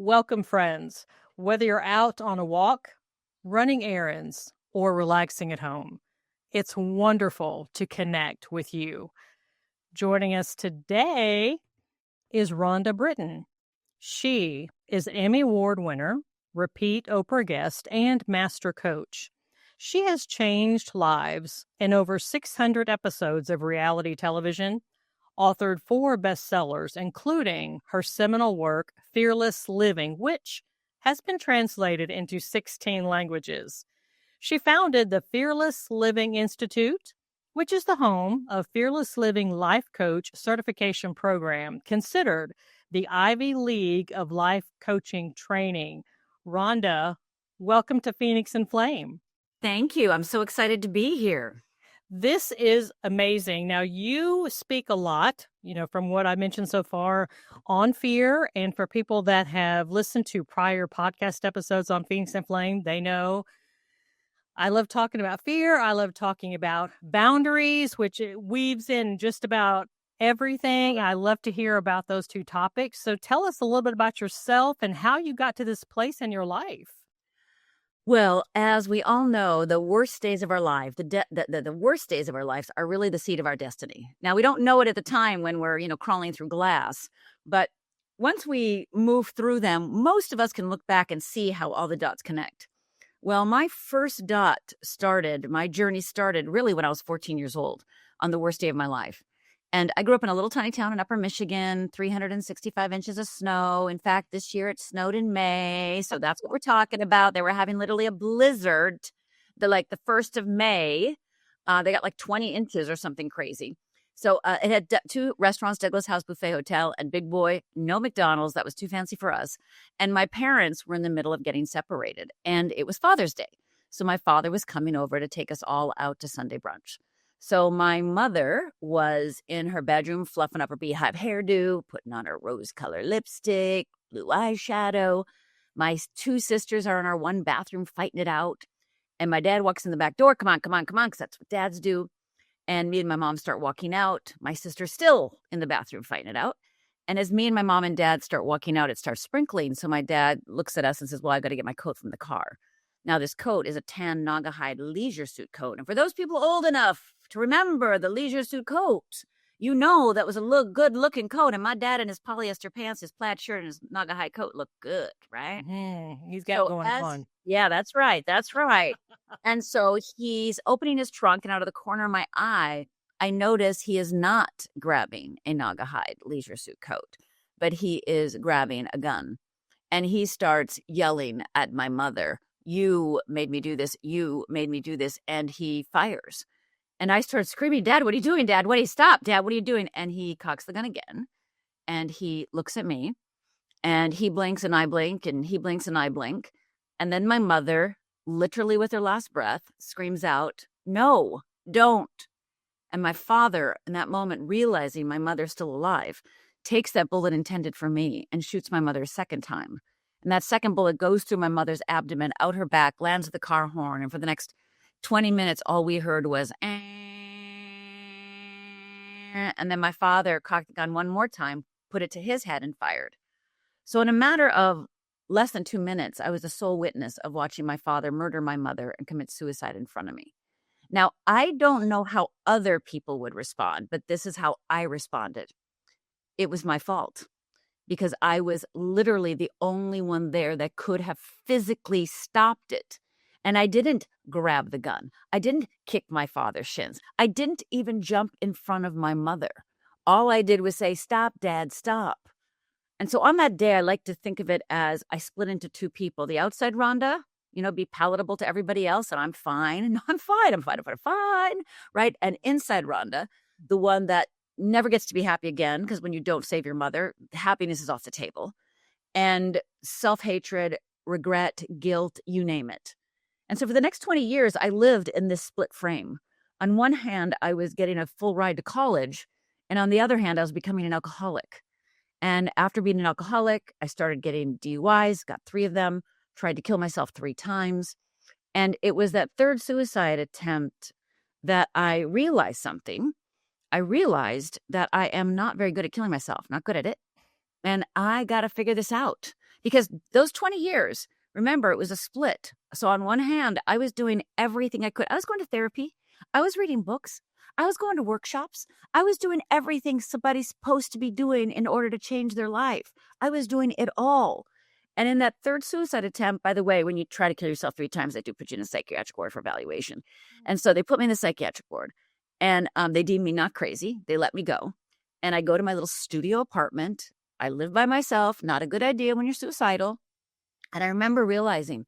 Welcome, friends. Whether you're out on a walk, running errands, or relaxing at home, it's wonderful to connect with you. Joining us today is Rhonda Britten. She is an Emmy Award winner, repeat Oprah guest, and master coach. She has changed lives in over 600 episodes of reality television, authored 4 bestsellers, including her seminal work, Fearless Living, which has been translated into 16 languages. She founded the Fearless Living Institute, which is the home of Fearless Living Life Coach Certification Program, considered the Ivy League of life coaching training. Rhonda, welcome to Phoenix and Flame. Thank you. I'm so excited to be here. This is amazing. Now, you speak a lot, from what I mentioned so far on fear. And for people that have listened to prior podcast episodes on Phoenix and Flame, they know I love talking about fear. I love talking about boundaries, which it weaves in just about everything. I love to hear about those 2 topics. So tell us a little bit about yourself and how you got to this place in your life. Well, as we all know, the worst days of our life, the worst days of our lives are really the seed of our destiny. Now, we don't know it at the time when we're, crawling through glass, but once we move through them, most of us can look back and see how all the dots connect. Well, my journey started really when I was 14 years old on the worst day of my life. And I grew up in a little tiny town in Upper Michigan, 365 inches of snow. In fact, this year it snowed in May. So that's what we're talking about. They were having literally a blizzard, the 1st of May. They got like 20 inches or something crazy. So it had 2 restaurants, Douglas House Buffet Hotel and Big Boy, no McDonald's. That was too fancy for us. And my parents were in the middle of getting separated. And it was Father's Day. So my father was coming over to take us all out to Sunday brunch. So my mother was in her bedroom fluffing up her beehive hairdo, putting on her rose-colored lipstick, blue eyeshadow. My 2 sisters are in our one bathroom fighting it out. And my dad walks in the back door. Come on, because that's what dads do. And me and my mom start walking out. My sister's still in the bathroom fighting it out. And as me and my mom and dad start walking out, it starts sprinkling. So my dad looks at us and says, well, I got to get my coat from the car. Now, this coat is a tan Naugahyde leisure suit coat. And for those people old enough to remember the leisure suit coat, that was a good-looking coat. And my dad in his polyester pants, his plaid shirt, and his Naugahyde coat looked good, right? Mm-hmm. He's got going on. Yeah, that's right. And so he's opening his trunk, and out of the corner of my eye, I notice he is not grabbing a Naugahyde leisure suit coat, but he is grabbing a gun. And he starts yelling at my mother, you made me do this. You made me do this. And he fires. And I start screaming, Dad, what are you doing, Dad? Stop, Dad, what are you doing? And he cocks the gun again. And he looks at me. And he blinks and I blink. And he blinks and I blink. And then my mother, literally with her last breath, screams out, no, don't. And my father, in that moment, realizing my mother's still alive, takes that bullet intended for me and shoots my mother a second time. And that second bullet goes through my mother's abdomen, out her back, lands at the car horn. And for the next 20 minutes, all we heard was, and then my father cocked the gun one more time, put it to his head and fired. So in a matter of less than 2 minutes, I was the sole witness of watching my father murder my mother and commit suicide in front of me. Now, I don't know how other people would respond, but this is how I responded. It was my fault. Because I was literally the only one there that could have physically stopped it. And I didn't grab the gun. I didn't kick my father's shins. I didn't even jump in front of my mother. All I did was say, stop, Dad, stop. And so on that day, I like to think of it as I split into 2 people. The outside Rhonda, be palatable to everybody else. And I'm fine. No, I'm fine, right? And inside Rhonda, the one that never gets to be happy again, because when you don't save your mother, happiness is off the table. And self-hatred, regret, guilt, you name it. And so for the next 20 years, I lived in this split frame. On one hand, I was getting a full ride to college. And on the other hand, I was becoming an alcoholic. And after being an alcoholic, I started getting DUIs, got 3 of them, tried to kill myself 3 times. And it was that 3rd suicide attempt that I realized something. I realized that I am not very good at killing myself, not good at it. And I got to figure this out Because those 20 years, remember, it was a split. So on one hand, I was doing everything I could. I was going to therapy. I was reading books. I was going to workshops. I was doing everything somebody's supposed to be doing in order to change their life. I was doing it all. And in that third suicide attempt, by the way, when you try to kill yourself 3 times, they do put you in a psychiatric ward for evaluation. And so they put me in the psychiatric ward, and they deemed me not crazy. They let me go. And I go to my little studio apartment. I live by myself. Not a good idea when you're suicidal. And I remember realizing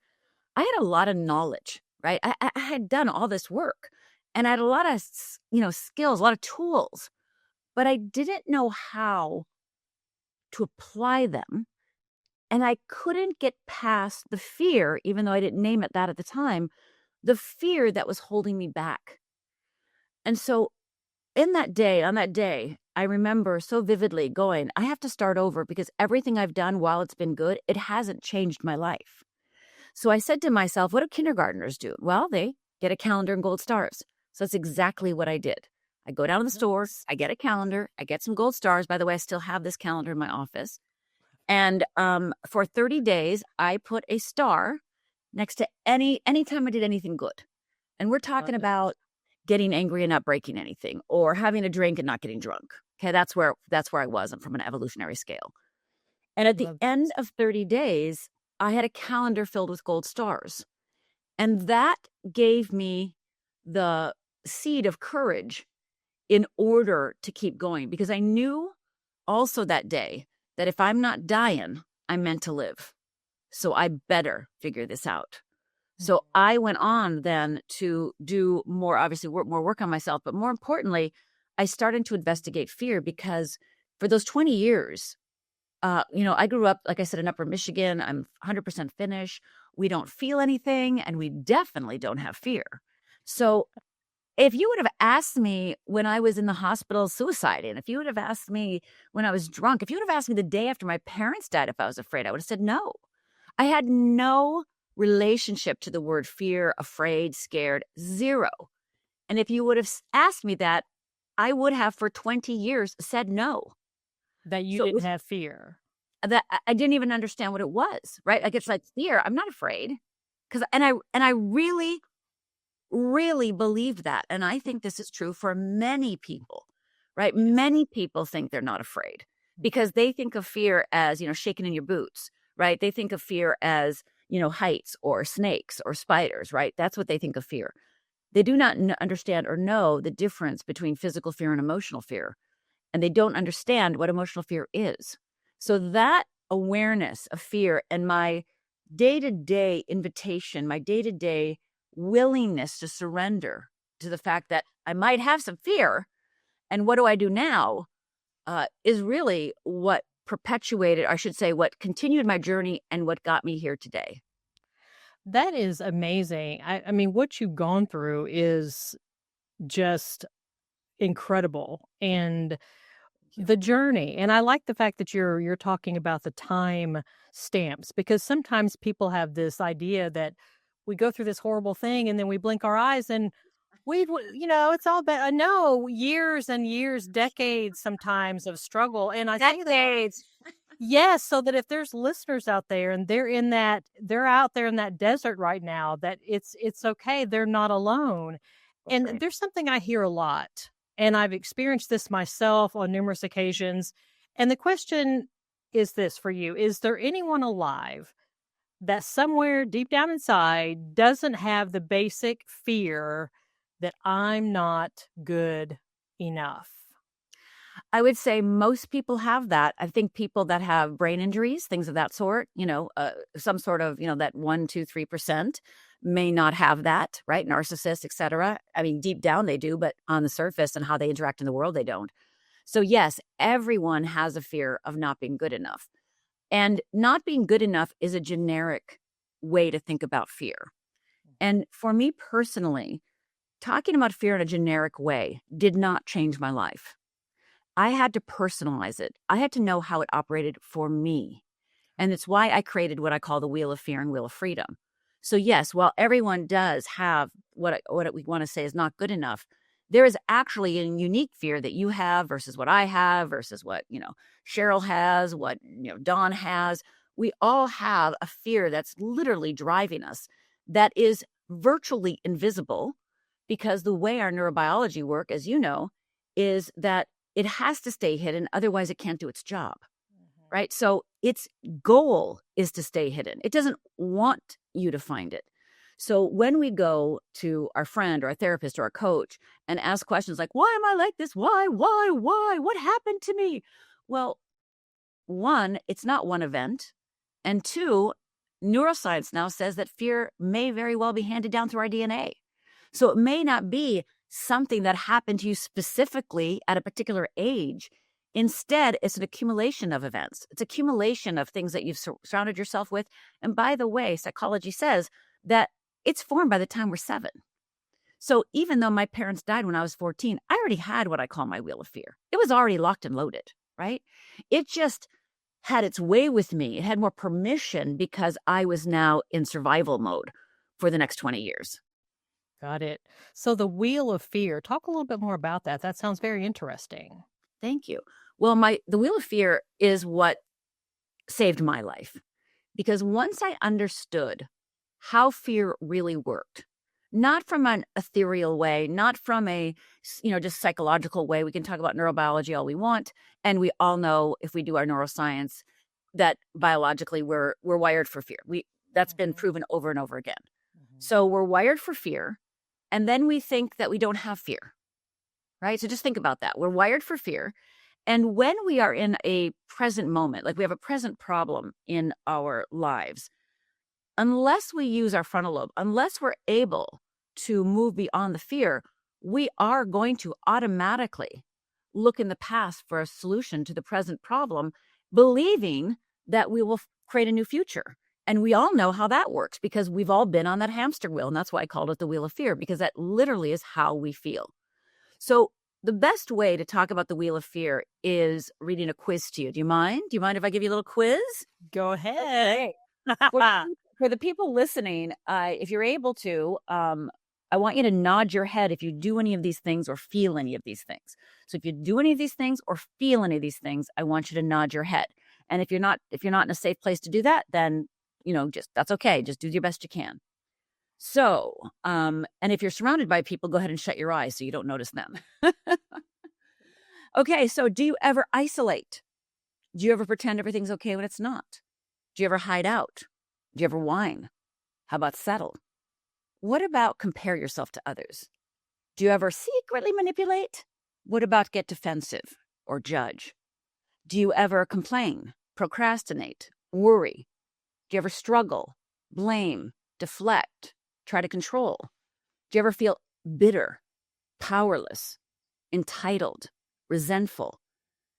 I had a lot of knowledge, right? I had done all this work, and I had a lot of, skills, a lot of tools, but I didn't know how to apply them. And I couldn't get past the fear, even though I didn't name it that at the time, the fear that was holding me back. And so on that day, I remember so vividly going, I have to start over because everything I've done while it's been good, it hasn't changed my life. So I said to myself, what do kindergartners do? Well, they get a calendar and gold stars. So that's exactly what I did. I go down to the store, I get a calendar, I get some gold stars. By the way, I still have this calendar in my office. And for 30 days, I put a star next to anytime I did anything good. And we're talking about getting angry and not breaking anything, or having a drink and not getting drunk. Okay, that's where I was from an evolutionary scale. And at the end of 30 days, I had a calendar filled with gold stars. And that gave me the seed of courage in order to keep going, because I knew also that day that if I'm not dying, I'm meant to live. So I better figure this out. So I went on then to do more, obviously, more work on myself. But more importantly, I started to investigate fear, because for those 20 years, I grew up, like I said, in Upper Michigan. I'm 100% Finnish. We don't feel anything, and we definitely don't have fear. So if you would have asked me when I was in the hospital suiciding, if you would have asked me when I was drunk, if you would have asked me the day after my parents died if I was afraid, I would have said no. I had no relationship to the word fear, afraid, scared, zero. And if you would have asked me that, I would have for 20 years said no. That you didn't have fear. That I didn't even understand what it was, right? Like, it's like fear. I'm not afraid. And I really, really believed that. And I think this is true for many people, right? Many people think they're not afraid because they think of fear as, shaking in your boots, right? They think of fear as, heights or snakes or spiders, right? That's what they think of fear. They do not understand or know the difference between physical fear and emotional fear. And they don't understand what emotional fear is. So that awareness of fear and my day-to-day invitation, my day-to-day willingness to surrender to the fact that I might have some fear, and what do I do now, is really what perpetuated, I should say, what continued my journey and what got me here today. That is amazing. I mean, what you've gone through is just incredible, and the journey. And I like the fact that you're talking about the time stamps, because sometimes people have this idea that we go through this horrible thing and then we blink our eyes and it's all bad. No, years and years, decades sometimes of struggle. And I think Decades. yes, so that if there's listeners out there and they're out there in that desert right now, that it's okay. They're not alone. And Right. there's something I hear a lot, and I've experienced this myself on numerous occasions. And the question is this for you: is there anyone alive that somewhere deep down inside doesn't have the basic fear that I'm not good enough? I would say most people have that. I think people that have brain injuries, things of that sort, some sort of, that 1, 2, 3% may not have that, right? Narcissists, et cetera. I mean, deep down they do, but on the surface and how they interact in the world, they don't. So yes, everyone has a fear of not being good enough. And not being good enough is a generic way to think about fear. And for me personally, talking about fear in a generic way did not change my life. I had to personalize it. I had to know how it operated for me. And it's why I created what I call the Wheel of Fear and Wheel of Freedom. So yes, while everyone does have what we want to say is not good enough, there is actually a unique fear that you have versus what I have versus what, Cheryl has, what, Dawn has. We all have a fear that's literally driving us that is virtually invisible, because the way our neurobiology work, as you know, is that it has to stay hidden. Otherwise, it can't do its job, right? So its goal is to stay hidden. It doesn't want you to find it. So when we go to our friend or our therapist or our coach and ask questions like, why am I like this? Why? What happened to me? Well, one, it's not one event. And two, neuroscience now says that fear may very well be handed down through our DNA. So it may not be something that happened to you specifically at a particular age. Instead, it's an accumulation of events. It's accumulation of things that you've surrounded yourself with. And by the way, psychology says that it's formed by the time we're 7. So even though my parents died when I was 14, I already had what I call my wheel of fear. It was already locked and loaded, right? It just had its way with me. It had more permission because I was now in survival mode for the next 20 years. Got it. So the wheel of fear, talk a little bit more about that. That sounds very interesting. Thank you. Well, the wheel of fear is what saved my life, because once I understood how fear really worked, not from an ethereal way, not from a, just psychological way. We can talk about neurobiology all we want. And we all know, if we do our neuroscience, that biologically we're wired for fear. That's been proven over and over again. So we're wired for fear. And then we think that we don't have fear, right? So just think about that. We're wired for fear. And when we are in a present moment, like we have a present problem in our lives, unless we use our frontal lobe, unless we're able to move beyond the fear, we are going to automatically look in the past for a solution to the present problem, believing that we will create a new future. And we all know how that works, because we've all been on that hamster wheel. And that's why I called it the wheel of fear, because that literally is how we feel. So the best way to talk about the wheel of fear is reading a quiz to you. Do you mind? Do you mind if I give you a little quiz? Go ahead. Okay. For the people listening, if you're able to, I want you to nod your head if you do any of these things or feel any of these things. So if you do any of these things or feel any of these things, I want you to nod your head. And if you're not in a safe place to do that, then, just, that's okay. Just do your best you can. So, and if you're surrounded by people, go ahead and shut your eyes so you don't notice them. Okay. So do you ever isolate? Do you ever pretend everything's okay when it's not? Do you ever hide out? Do you ever whine? How about settle? What about compare yourself to others? Do you ever secretly manipulate? What about get defensive or judge? Do you ever complain, procrastinate, worry? Do you ever struggle, blame, deflect, try to control? Do you ever feel bitter, powerless, entitled, resentful?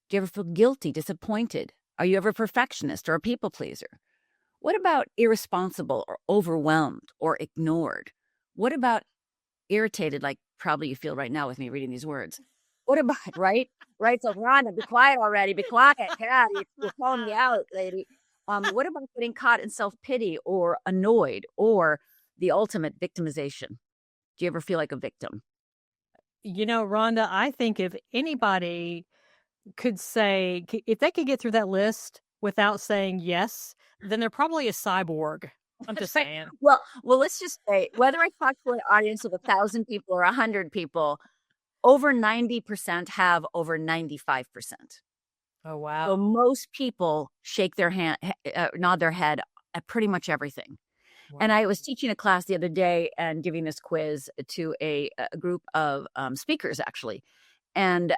Do you ever feel guilty, disappointed? Are you ever a perfectionist or a people pleaser? What about irresponsible or overwhelmed or ignored? What about irritated, like probably you feel right now with me reading these words? What about, right? Right? So, Rhonda, be quiet already. Be quiet. Yeah, you're calling me out, lady. What about getting caught in self-pity or annoyed or the ultimate victimization? Do you ever feel like a victim? Rhonda, I think if anybody could say, if they could get through that list without saying yes, then they're probably a cyborg. I'm just saying. Well, let's just say, whether I talk to an audience of 1,000 people or 100 people, over 90% have over 95%. Oh, wow. So most people shake their hand, nod their head at pretty much everything. Wow. And I was teaching a class the other day and giving this quiz to a group of speakers, actually. And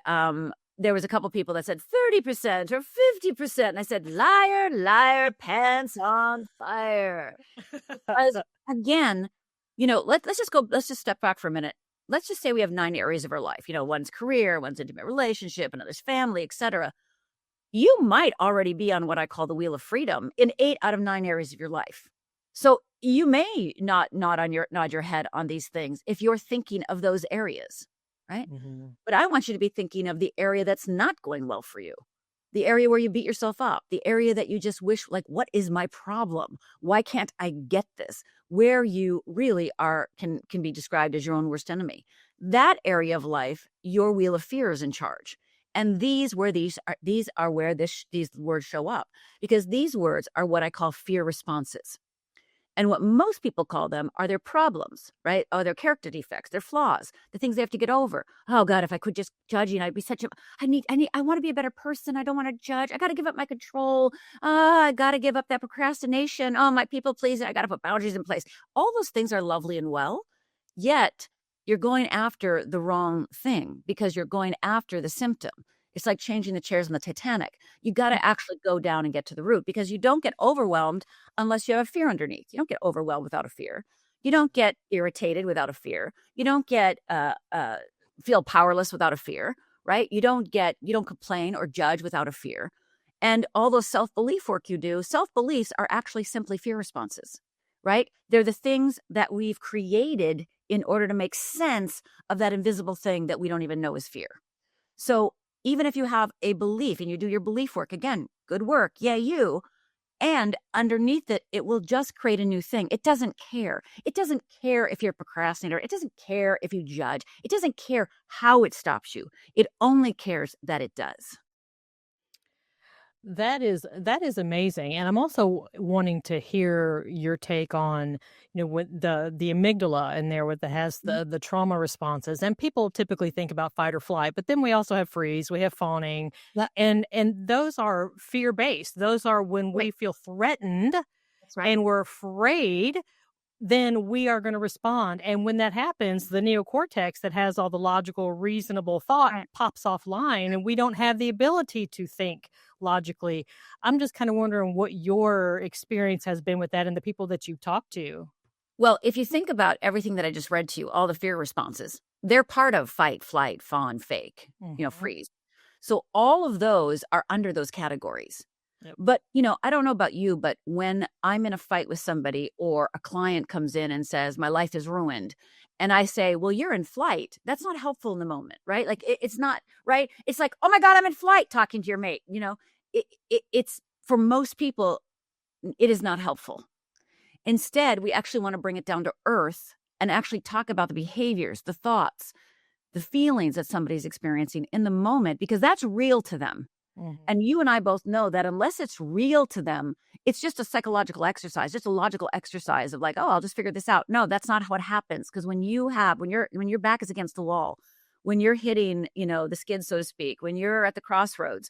there was a couple people that said 30% or 50%. And I said, liar, liar, pants on fire. Because again, let's just step back for a minute. Let's just say we have 9 areas of our life. One's career, one's intimate relationship, another's family, etc. You might already be on what I call the wheel of freedom in 8 out of 9 areas of your life. So you may not nod your head on these things if you're thinking of those areas, right? Mm-hmm. But I want you to be thinking of the area that's not going well for you, the area where you beat yourself up, the area that you just wish, like, what is my problem? Why can't I get this? Where you really can be described as your own worst enemy. That area of life, your wheel of fear is in charge. And these are where these words show up, because these words are what I call fear responses. And what most people call them are their problems, right? Oh, their character defects, their flaws, the things they have to get over. Oh God, if I quit just judging, I'd be such a, I want to be a better person. I don't want to judge. I got to give up my control. I got to give up that procrastination. Oh, my people pleasing. I got to put boundaries in place. All those things are lovely and well, yet you're going after the wrong thing because you're going after the symptom. It's like changing the chairs on the Titanic. You got to actually go down and get to the root, because you don't get overwhelmed unless you have a fear underneath. You don't get overwhelmed without a fear. You don't get irritated without a fear. You don't get feel powerless without a fear, right? You don't complain or judge without a fear. And all those self-belief work you do, self-beliefs are actually simply fear responses, right? They're the things that we've created in order to make sense of that invisible thing that we don't even know is fear. So even if you have a belief and you do your belief work, again, good work, yeah, you, and underneath it, it will just create a new thing. It doesn't care. It doesn't care if you're a procrastinator. It doesn't care if you judge. It doesn't care how it stops you. It only cares that it does. That is amazing, and I'm also wanting to hear your take on, with the amygdala in there, with has the trauma responses, and people typically think about fight or flight, but then we also have freeze, we have fawning, That- and those are fear based. Those are when we Right. feel threatened That's right. and we're afraid, then we are going to respond. And when that happens, the neocortex that has all the logical, reasonable thought Right. pops offline, and we don't have the ability to think logically. I'm just kind of wondering what your experience has been with that and the people that you've talked to. Well, if you think about everything that I just read to you, all the fear responses, they're part of fight, flight, fawn, fake, Mhm. freeze. So all of those are under those categories. Yep. But, I don't know about you, but when I'm in a fight with somebody or a client comes in and says, my life is ruined, and I say, well, you're in flight, that's not helpful in the moment, right? Like it's not, right? It's like, oh my God, I'm in flight talking to your mate. It's for most people, it is not helpful. Instead, we actually want to bring it down to earth and actually talk about the behaviors, the thoughts, the feelings that somebody's experiencing in the moment, because that's real to them. Mhm. And you and I both know that unless it's real to them, it's just a psychological exercise, just a logical exercise of like, oh, I'll just figure this out. No, that's not what happens. Because when your back is against the wall, when you're hitting, the skid, so to speak, when you're at the crossroads,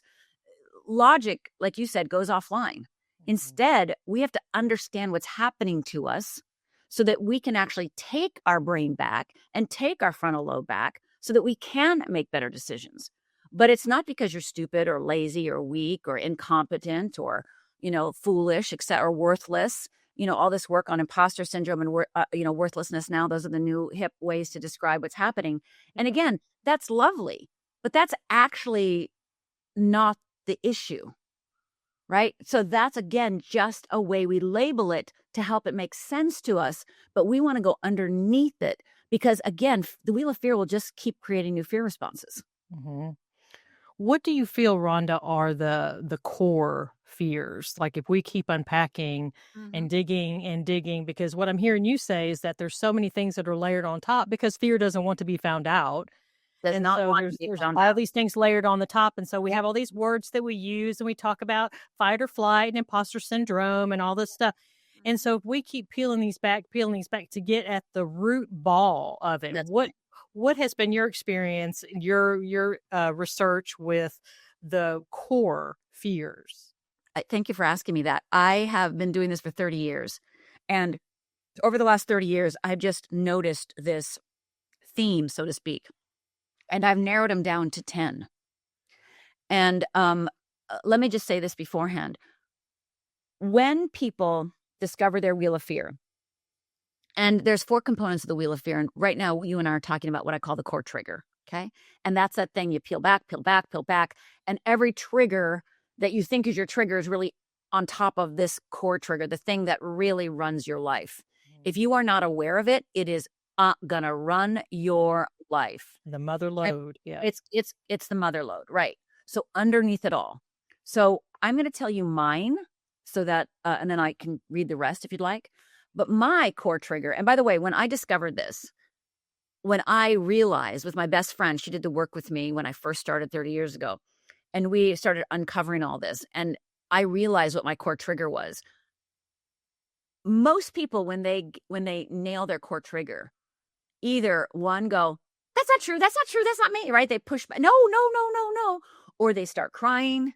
logic, like you said, goes offline. Instead, we have to understand what's happening to us so that we can actually take our brain back and take our frontal lobe back so that we can make better decisions. But it's not because you're stupid or lazy or weak or incompetent or, foolish, or worthless. All this work on imposter syndrome and, worthlessness now, those are the new hip ways to describe what's happening. And again, that's lovely, but that's actually not the issue. Right? So that's, again, just a way we label it to help it make sense to us. But we want to go underneath it because, again, the wheel of fear will just keep creating new fear responses. Mhm. What do you feel, Rhonda, are the core fears? Like if we keep unpacking and digging and digging, because what I'm hearing you say is that there's so many things that are layered on top because fear doesn't want to be found out. Does And not so want to be there's found all out. these things layered on the top, and so we have all these words that we use, and we talk about fight or flight and imposter syndrome and all this stuff. And so if we keep peeling these back to get at the root ball of it, That's what has been your experience, your research with the core fears? Thank you for asking me that. I have been doing this for 30 years. And over the last 30 years, I've just noticed this theme, so to speak. And I've narrowed them down to 10. And let me just say this beforehand. When people discover their wheel of fear, and there's 4 components of the wheel of fear. And right now, you and I are talking about what I call the core trigger. Okay. And that's that thing you peel back, peel back, peel back. And every trigger that you think is your trigger is really on top of this core trigger, the thing that really runs your life. If you are not aware of it, it is going to run your life. The mother load. Yeah. It's the mother load. Right. So underneath it all. So I'm going to tell you mine so that, and then I can read the rest if you'd like. But my core trigger, and by the way, when I discovered this, when I realized with my best friend, she did the work with me when I first started 30 years ago, and we started uncovering all this. And I realized what my core trigger was. Most people, when they nail their core trigger, either one go, that's not true, that's not true, that's not me, right? They push back, no, no, no, no, no. Or they start crying,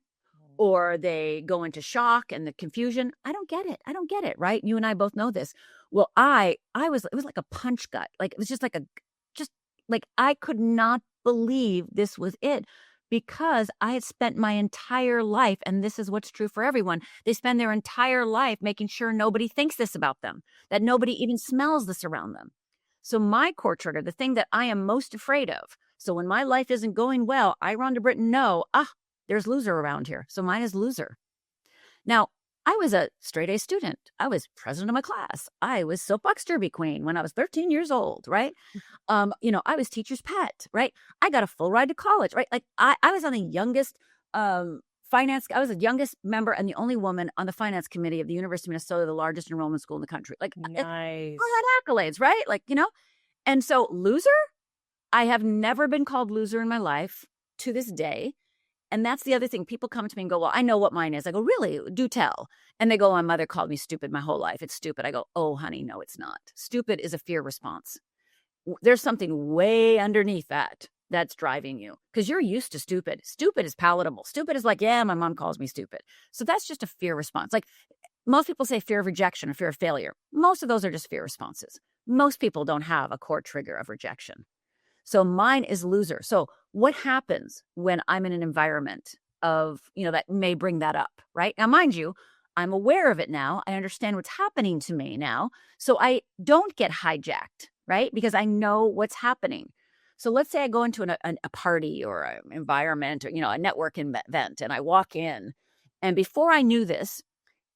or they go into shock and the confusion. I don't get it. I don't get it, right? You and I both know this. Well, it was like a punch gut. Like it was just like I could not believe this was it, because I had spent my entire life, and this is what's true for everyone. They spend their entire life making sure nobody thinks this about them, that nobody even smells this around them. So my core trigger, the thing that I am most afraid of. So when my life isn't going well, I, Rhonda Britten, know, there's loser around here. So mine is loser. Now, I was a straight A student. I was president of my class. I was soapbox derby queen when I was 13 years old, right? I was teacher's pet, right? I got a full ride to college, right? Like I was on the youngest finance. I was the youngest member and the only woman on the finance committee of the University of Minnesota, the largest enrollment school in the country. Like, Nice. all that accolades, right? Like, and so loser, I have never been called loser in my life to this day. And that's the other thing. People come to me and go, well, I know what mine is. I go, really? Do tell. And they go, my mother called me stupid my whole life. It's stupid. I go, oh, honey, no, it's not. Stupid is a fear response. There's something way underneath that that's driving you, because you're used to stupid. Stupid is palatable. Stupid is like, yeah, my mom calls me stupid. So that's just a fear response. Like most people say fear of rejection or fear of failure. Most of those are just fear responses. Most people don't have a core trigger of rejection. So mine is loser. So what happens when I'm in an environment of, that may bring that up, right? Now, mind you, I'm aware of it now. I understand what's happening to me now. So I don't get hijacked, right? Because I know what's happening. So let's say I go into a party or an environment or, a network event, and I walk in. And before I knew this,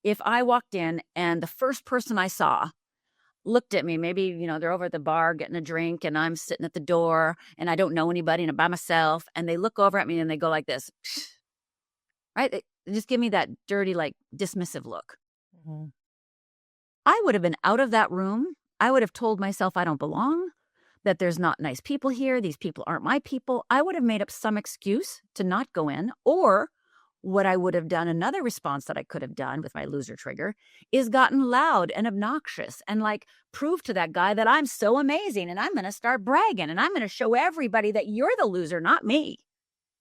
if I walked in and the first person I saw looked at me, maybe, they're over at the bar getting a drink and I'm sitting at the door and I don't know anybody and I'm by myself, and they look over at me and they go like this, right? They just give me that dirty, like dismissive look. Mm-hmm. I would have been out of that room. I would have told myself I don't belong, that there's not nice people here. These people aren't my people. I would have made up some excuse to not go in. Or what I would have done, another response that I could have done with my loser trigger, is gotten loud and obnoxious and like prove to that guy that I'm so amazing and I'm going to start bragging and I'm going to show everybody that you're the loser, not me.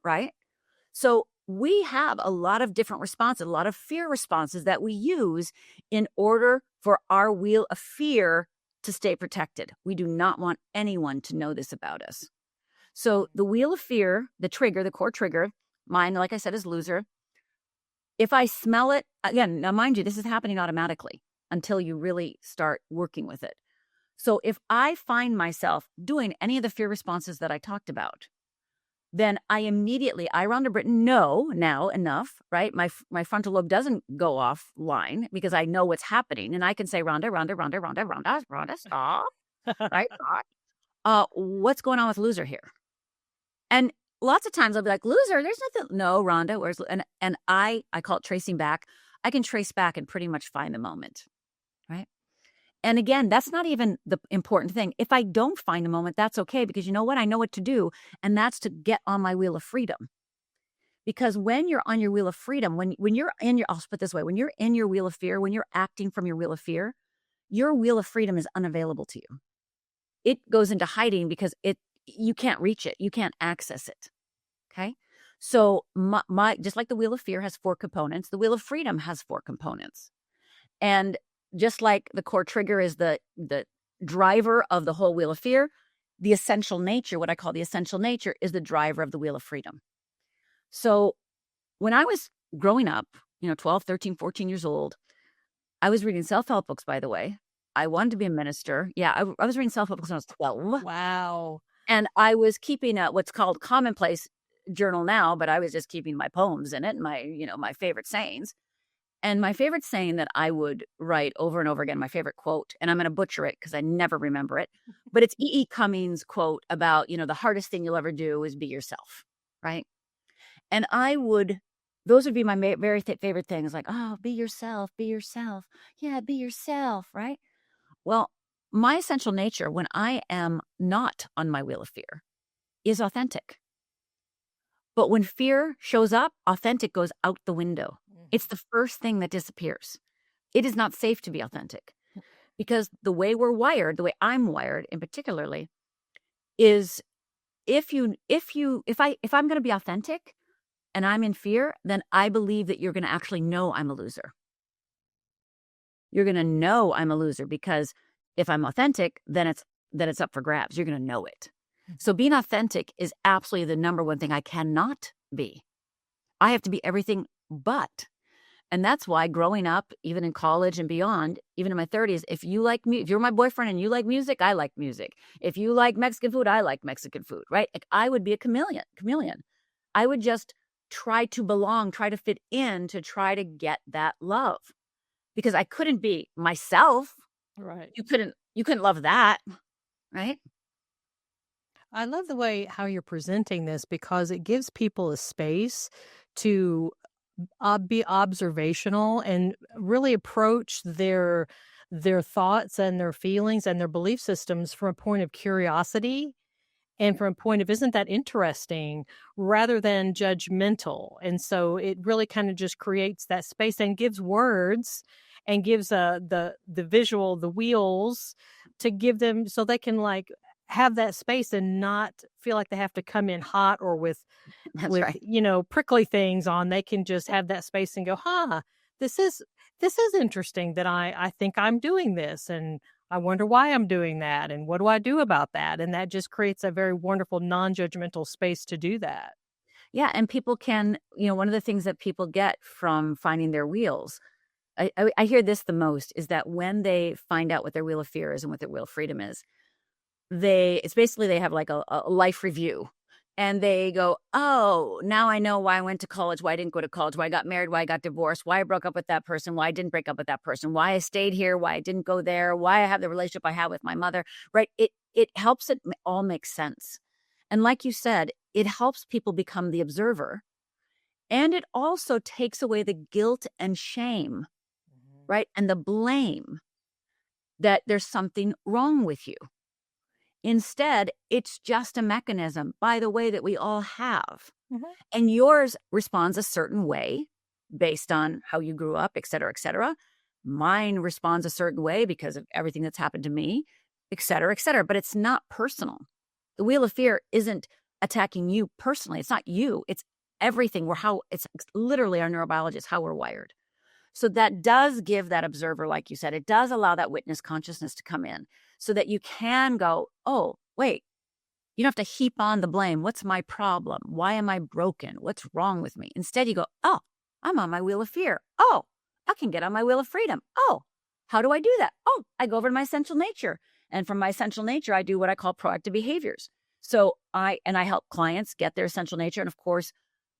Right? So we have a lot of different responses, a lot of fear responses that we use in order for our wheel of fear to stay protected. We do not want anyone to know this about us. So the wheel of fear, the trigger, the core trigger, mine, like I said, is loser. If I smell it, again, now mind you, this is happening automatically until you really start working with it. So if I find myself doing any of the fear responses that I talked about, then I immediately, Rhonda Britten, know now enough, right? My frontal lobe doesn't go offline because I know what's happening. And I can say, Rhonda, stop, right? What's going on with loser here? And lots of times I'll be like, loser, there's nothing. No, Rhonda, where's, and I call it tracing back. I can trace back and pretty much find the moment, right? And again, that's not even the important thing. If I don't find a moment, that's okay, because you know what? I know what to do. And that's to get on my wheel of freedom. Because when you're on your wheel of freedom, when you're in your, I'll put it this way, when you're in your wheel of fear, when you're acting from your wheel of fear, your wheel of freedom is unavailable to you. It goes into hiding because you can't reach it. You can't access it. Okay. So my just like the wheel of fear has 4 components, the wheel of freedom has 4 components. And just like the core trigger is the driver of the whole wheel of fear, the essential nature, what I call the essential nature, is the driver of the wheel of freedom. So when I was growing up, 12, 13, 14 years old, I was reading self-help books, by the way. I wanted to be a minister. Yeah, I was reading self-help books when I was 12. Wow. And I was keeping what's called commonplace journal now, but I was just keeping my poems in it, my favorite sayings. And my favorite saying that I would write over and over again, my favorite quote, and I'm going to butcher it because I never remember it, but it's E.E. Cummings' quote about, the hardest thing you'll ever do is be yourself, right? And those would be my very favorite things, like, oh, be yourself. Yeah, be yourself, right? Well, my essential nature when I am not on my wheel of fear is authentic. But when fear shows up, authentic goes out the window. It's the first thing that disappears. It is not safe to be authentic because the way we're wired, the way I'm wired in particularly, is if I'm going to be authentic and I'm in fear, then I believe that you're going to actually know I'm a loser. You're going to know I'm a loser because if I'm authentic, then it's up for grabs. You're going to know it. So being authentic is absolutely the number one thing I cannot be. I have to be everything but. And that's why growing up, even in college and beyond, even in my 30s, if you're my boyfriend and you like music, I like music. If you like Mexican food, I like Mexican food, right? Like I would be a chameleon. I would just try to belong, try to fit in, to try to get that love. Because I couldn't be myself. Right. You couldn't love that, right? I love the way how you're presenting this because it gives people a space to be observational and really approach their thoughts and their feelings and their belief systems from a point of curiosity and from a point of, isn't that interesting, rather than judgmental. And so it really kind of just creates that space and gives words and gives the visual, the wheels, to give them so they can like have that space and not feel like they have to come in hot or with Right. prickly things on. They can just have that space and go, this is interesting that I think I'm doing this, and I wonder why I'm doing that, and what do I do about that? And that just creates a very wonderful non-judgmental space to do that. Yeah, and people can, one of the things that people get from finding their wheels, I hear this the most, is that when they find out what their wheel of fear is and what their wheel of freedom is, it's basically they have like a life review. And they go, oh, now I know why I went to college, why I didn't go to college, why I got married, why I got divorced, why I broke up with that person, why I didn't break up with that person, why I stayed here, why I didn't go there, why I have the relationship I have with my mother, right? It helps it all make sense. And like you said, it helps people become the observer. And it also takes away the guilt and shame, right? And the blame that there's something wrong with you. Instead, it's just a mechanism, by the way, that we all have. Mm-hmm. And yours responds a certain way based on how you grew up, et cetera, et cetera. Mine responds a certain way because of everything that's happened to me, et cetera, et cetera. But it's not personal. The wheel of fear isn't attacking you personally. It's not you. It's everything. It's literally our neurobiology is how we're wired. So that does give that observer, like you said, it does allow that witness consciousness to come in so that you can go, oh, wait, you don't have to heap on the blame. What's my problem? Why am I broken? What's wrong with me? Instead, you go, oh, I'm on my wheel of fear. Oh, I can get on my wheel of freedom. Oh, how do I do that? Oh, I go over to my essential nature. And from my essential nature, I do what I call proactive behaviors. So I help clients get their essential nature and, of course,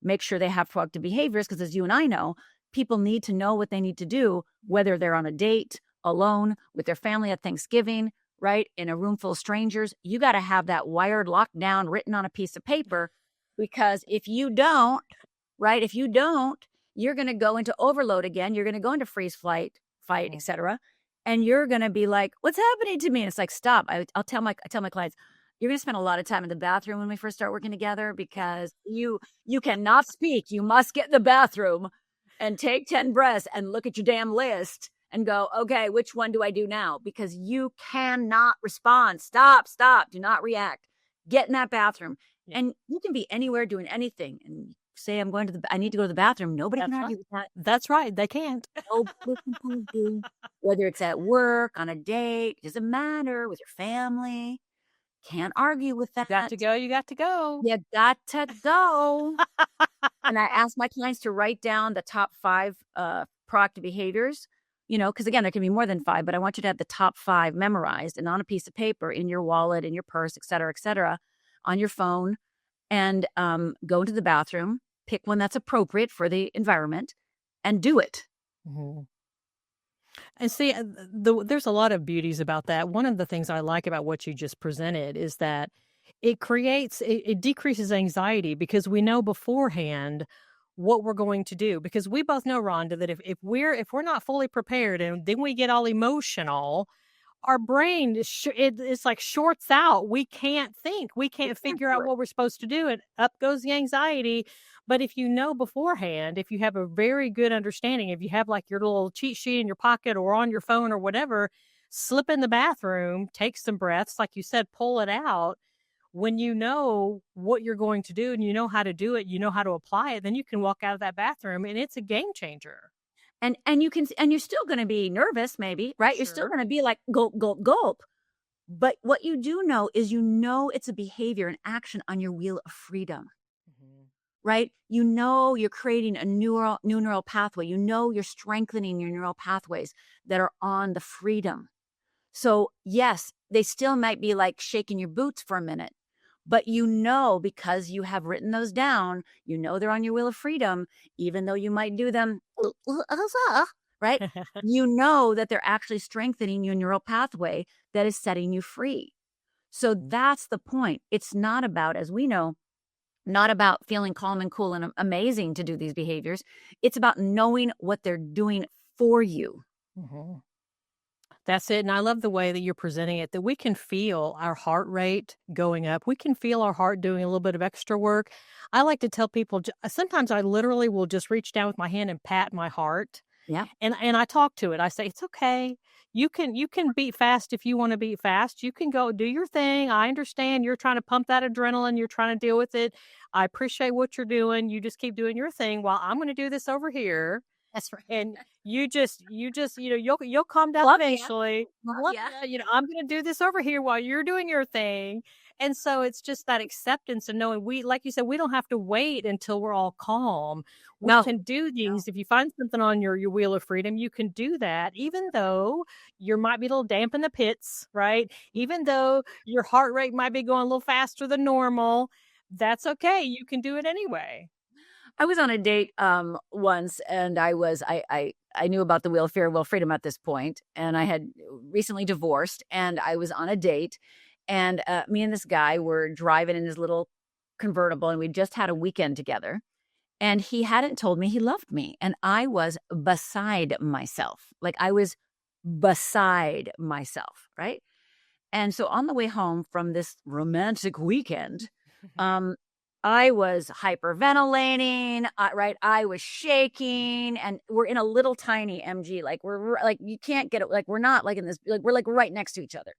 make sure they have proactive behaviors because, as you and I know, people need to know what they need to do, whether they're on a date, alone, with their family at Thanksgiving, right? In a room full of strangers. You got to have that wired, locked down, written on a piece of paper, because if you don't, you're going to go into overload again. You're going to go into freeze, fight, et cetera. And you're going to be like, what's happening to me? And it's like, stop. I tell my clients, you're going to spend a lot of time in the bathroom when we first start working together because you cannot speak. You must get in the bathroom and take 10 breaths and look at your damn list and go, okay, which one do I do now? Because you cannot respond. Stop. Do not react. Get in that bathroom. Yeah. And you can be anywhere doing anything and say, I need to go to the bathroom. Nobody can argue with that. That's right. They can't. Whether it's at work, on a date, it doesn't matter, with your family. Can't argue with that. You got to go. You got to go. You got to go. And I ask my clients to write down the top 5 proactive behaviors, because again, there can be more than 5, but I want you to have the top 5 memorized and on a piece of paper, in your wallet, in your purse, et cetera, on your phone, and go into the bathroom, pick one that's appropriate for the environment, and do it. Mm-hmm. And see, there's a lot of beauties about that. One of the things I like about what you just presented is that it decreases anxiety because we know beforehand what we're going to do. Because we both know, Rhonda, that if we're not fully prepared and then we get all emotional, our brain it's like shorts out. We can't think. We can't figure out what we're supposed to do, and up goes the anxiety. But if you know beforehand, if you have a very good understanding, if you have like your little cheat sheet in your pocket or on your phone or whatever, slip in the bathroom, take some breaths, like you said, pull it out. When you know what you're going to do and you know how to do it, you know how to apply it, then you can walk out of that bathroom and it's a game changer. And you can, and you're still going to be nervous, maybe, right? You're still Sure. going to be like gulp, gulp, gulp. But what you do know is, it's a behavior, an action on your wheel of freedom, Mhm. right? You're creating a new neural pathway. You're strengthening your neural pathways that are on the freedom. So yes, they still might be like shaking your boots for a minute, but because you have written those down, they're on your wheel of freedom, even though you might do them, right? That they're actually strengthening your neural pathway that is setting you free. So that's the point. It's not about, as we know, not about feeling calm and cool and amazing to do these behaviors. It's about knowing what they're doing for you. Mhm. That's it, and I love the way that you're presenting it, that we can feel our heart rate going up. We can feel our heart doing a little bit of extra work. I like to tell people sometimes I literally will just reach down with my hand and pat my heart, Yeah. and I talk to it. I say, "It's okay. You can beat fast if you wanna beat fast. You can go do your thing. I understand you're trying to pump that adrenaline. You're trying to deal with it. I appreciate what you're doing. You just keep doing your thing while I'm gonna do this over here." That's right. And you'll calm down Love you. eventually. Love Love ya. ya, I'm gonna do this over here while you're doing your thing. And so it's just that acceptance and knowing like you said, we don't have to wait until we're all calm. We No. can do these. If you find something on your wheel of freedom, you can do that, even though you might be a little damp in the pits, right? Even though your heart rate might be going a little faster than normal, that's okay. You can do it anyway. I was on a date once, and I knew about the Wheel of Fear, Wheel of Freedom at this point, and I had recently divorced, and I was on a date, and me and this guy were driving in his little convertible, and we just had a weekend together, and he hadn't told me he loved me, and I was beside myself. Like, I was beside myself, right? And so on the way home from this romantic weekend, um, I was hyperventilating, right? I was shaking, and we're in a little tiny MG. Like, like, you can't get it. Like, we're not like in this, like, we're like right next to each other.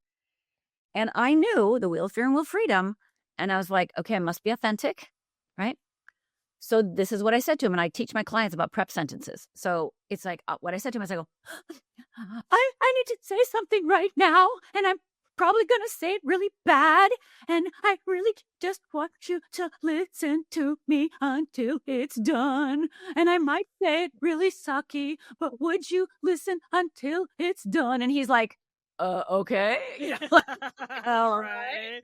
And I knew the Wheel of Fear and Wheel of Freedom. And I was like, okay, I must be authentic, right? So this is what I said to him. And I teach my clients about prep sentences. So it's like, what I said to him is, I go, I need to say something right now. And I'm probably going to say it really bad. And I really just want you to listen to me until it's done. And I might say it really sucky, but would you listen until it's done? And he's like, okay. All right.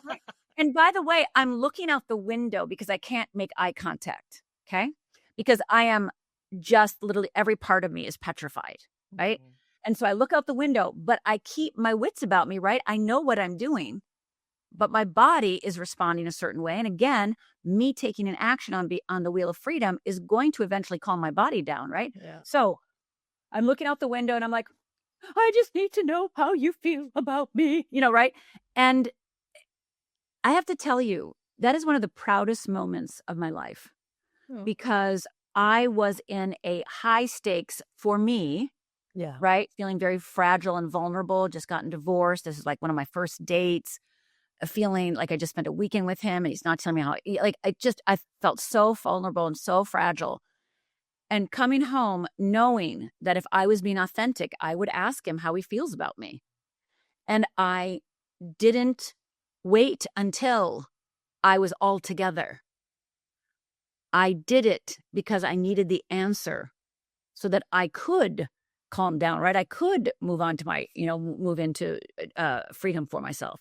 Right. And by the way, I'm looking out the window because I can't make eye contact. Okay. Because I am just literally, every part of me is petrified. Right. Mhm. And so I look out the window, but I keep my wits about me, right? I know what I'm doing, but my body is responding a certain way. And again, me taking an action on the Wheel of Freedom is going to eventually calm my body down, right? Yeah. So I'm looking out the window and I'm like, I just need to know how you feel about me, right? And I have to tell you, that is one of the proudest moments of my life, Oh. because I was in a high stakes, for me, Yeah. right? Feeling very fragile and vulnerable, just gotten divorced. This is like one of my first dates, feeling like I just spent a weekend with him and he's not telling me how, like, I felt so vulnerable and so fragile. And coming home, knowing that if I was being authentic, I would ask him how he feels about me. And I didn't wait until I was all together. I did it because I needed the answer so that I could calm down, right? I could move on to move into freedom for myself.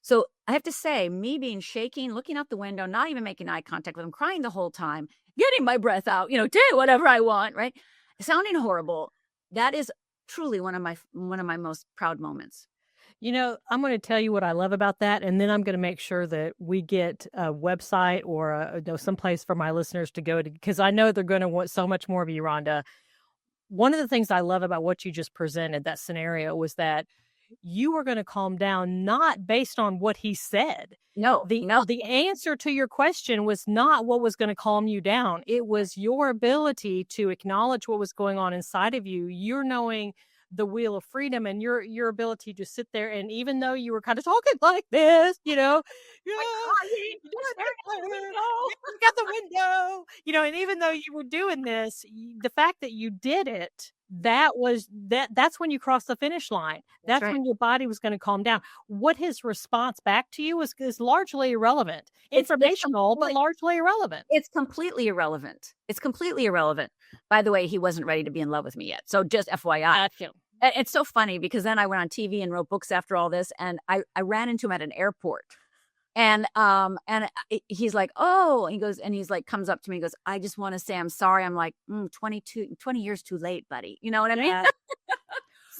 So I have to say, me being shaking, looking out the window, not even making eye contact with him, crying the whole time, getting my breath out, do whatever I want, right? Sounding horrible. That is truly one of my most proud moments. I'm going to tell you what I love about that, and then I'm going to make sure that we get a website or someplace for my listeners to go to, because I know they're going to want so much more of you, Rhonda. One of the things I love about what you just presented, that scenario, was that you were going to calm down, not based on what he said. No. The answer to your question was not what was going to calm you down. It was your ability to acknowledge what was going on inside of you. You're knowing the wheel of freedom and your ability to sit there, and even though you were kind of talking like this, yeah, look out the window, and even though you were doing this, the fact that you did it, that's when you crossed the finish line. That's right. when your body was going to calm down. What his response back to you is largely irrelevant. Informational, but largely irrelevant. It's completely irrelevant. It's completely irrelevant. By the way, he wasn't ready to be in love with me yet. So just FYI. It's so funny because then I went on TV and wrote books after all this, and I ran into him at an airport. And he's like, oh, he goes, and he's like, comes up to me and goes, I just want to say I'm sorry. I'm like, 20 years too late, buddy. You know what I mean?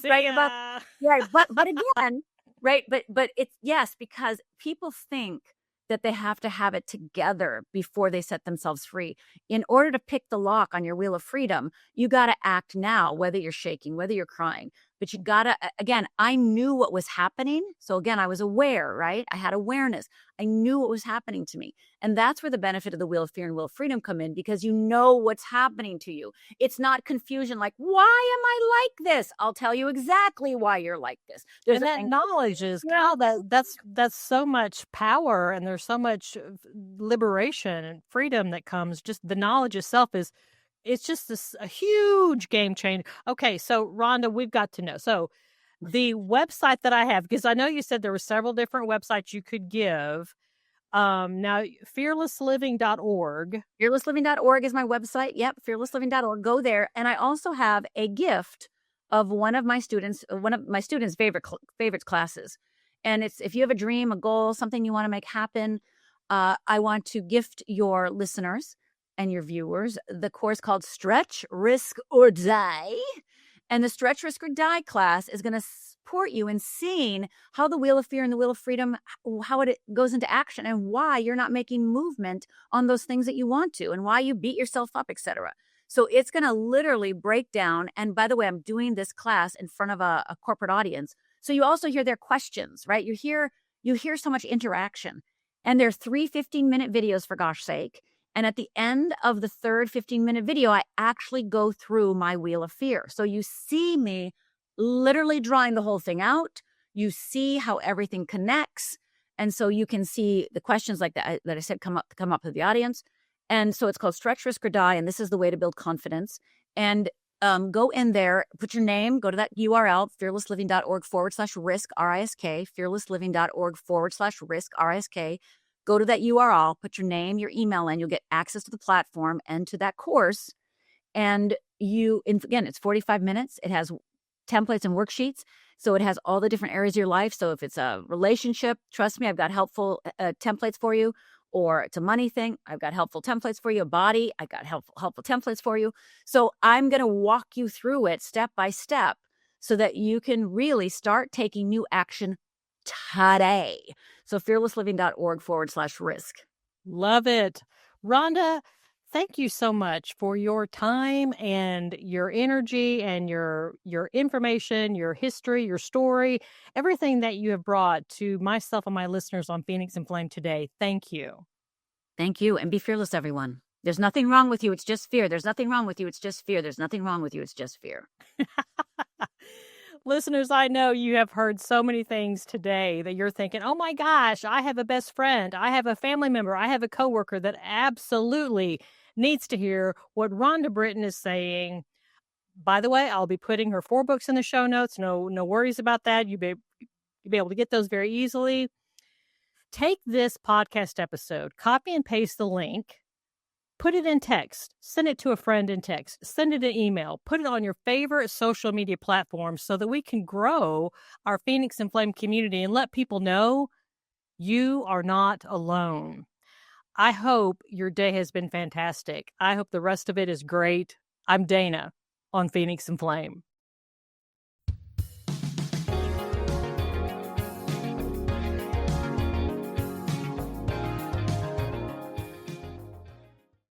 Right. But again, right. But it's, yes, because people think that they have to have it together before they set themselves free. In order to pick the lock on your wheel of freedom, you got to act now, whether you're shaking, whether you're crying. But you got to, again, I knew what was happening. So again, I was aware, right? I had awareness. I knew what was happening to me. And that's where the benefit of the wheel of fear and wheel of freedom come in, because you know what's happening to you. It's not confusion like, why am I like this? I'll tell you exactly why you're like this. And that knowledge is, that's so much power, and there's so much liberation and freedom that comes. Just the knowledge itself it's just a huge game changer. Okay, so Rhonda, we've got to know. So the website that I have, because I know you said there were several different websites you could give. Now, fearlessliving.org. Fearlessliving.org is my website. Yep, fearlessliving.org. Go there. And I also have a gift of one of my students' favorite classes. And it's, if you have a dream, a goal, something you want to make happen, I want to gift your listeners and your viewers the course called Stretch, Risk, or Die. And the Stretch, Risk, or Die class is going to support you in seeing how the wheel of fear and the wheel of freedom, how it goes into action, and why you're not making movement on those things that you want to, and why you beat yourself up, etc. So it's going to literally break down. And by the way, I'm doing this class in front of a corporate audience. So you also hear their questions, right? You hear so much interaction. And they're 3 15-minute videos, for gosh sake. And at the end of the third 15-minute video, I actually go through my wheel of fear. So you see me literally drawing the whole thing out. You see how everything connects. And so you can see the questions like that I said come up to the audience. And so it's called Stretch, Risk, or Die. And this is the way to build confidence. And go in there, put your name, go to that URL, fearlessliving.org/risk, RISK, fearlessliving.org/risk, RISK. Go to that URL, put your name, your email in, you'll get access to the platform and to that course. And again, it's 45 minutes. It has templates and worksheets. So it has all the different areas of your life. So if it's a relationship, trust me, I've got helpful templates for you. Or it's a money thing, I've got helpful templates for you. A body, I got helpful templates for you. So I'm going to walk you through it step by step so that you can really start taking new action today. So fearlessliving.org/risk. Love it. Rhonda, thank you so much for your time and your energy and your information, your history, your story, everything that you have brought to myself and my listeners on Phoenix and Flame today. Thank you. Thank you. And be fearless, everyone. There's nothing wrong with you. It's just fear. There's nothing wrong with you. It's just fear. There's nothing wrong with you. It's just fear. Listeners, I know you have heard so many things today that you're thinking, oh my gosh, I have a best friend. I have a family member. I have a coworker that absolutely needs to hear what Rhonda Britten is saying. By the way, I'll be putting her 4 books in the show notes. No worries about that. You'll be able to get those very easily. Take this podcast episode, copy and paste the link, put it in text, send it to a friend in text, send it an email, put it on your favorite social media platforms so that we can grow our Phoenix and Flame community and let people know you are not alone. I hope your day has been fantastic. I hope the rest of it is great. I'm Dana on Phoenix and Flame.